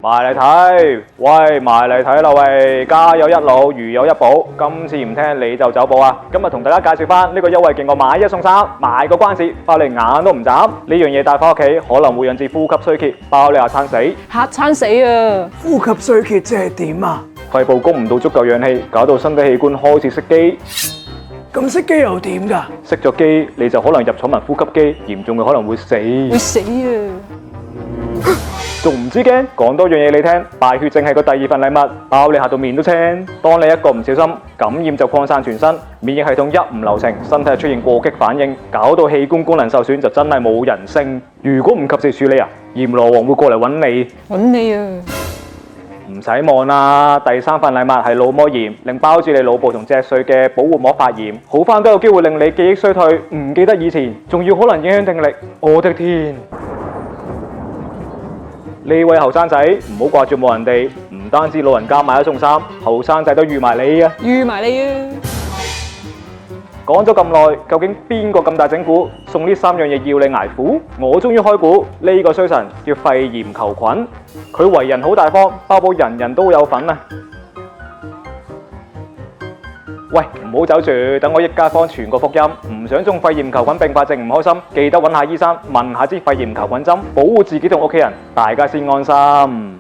埋嚟睇，喂，埋嚟睇啦喂，家有一老，如有一寶。今次唔聽你就走寶啊！今日同大家介紹翻呢個優惠勁過買一送三，賣個關子，翻嚟眼都唔眨。呢樣嘢帶翻屋企可能會引致呼吸衰竭，包你下餐死。嚇餐死啊！呼吸衰竭即係點啊？肺部供唔到足夠氧氣，搞到身體器官開始熄機。咁熄機又點㗎？熄咗機，你就可能入廠民呼吸機，嚴重嘅可能會死。會死啊！仲唔知驚？講多樣嘢你聽，敗血症係個第二份禮物，包你嚇到面都青。當你一個唔小心感染就擴散全身，免疫系統一唔流程，身體出現過激反應，搞到器官功能受損就真係冇人性。如果唔及時處理啊，閻羅王會過嚟揾你。揾你啊！唔使望啦，第三份禮物係腦膜炎，令包住你腦部同脊髓嘅保護膜發炎，好返都有機會令你記憶衰退，唔記得以前，仲要可能影響聽力。我的天！呢位後生仔唔好掛住望人哋，唔單止老人家買一送三，後生仔都預埋你啊！預埋你啊！講咗咁耐，究竟邊個咁大整蠱，送呢三樣嘢要你挨苦？我終於開估，呢個衰神叫肺炎球菌，佢為人好大方，包保人人都有份啊！喂，唔好走住，等我益街坊傳個福音，唔想中肺炎球菌併發症唔開心，記得揾下醫生問下支肺炎球菌針，保護自己同屋企人，大家先安心。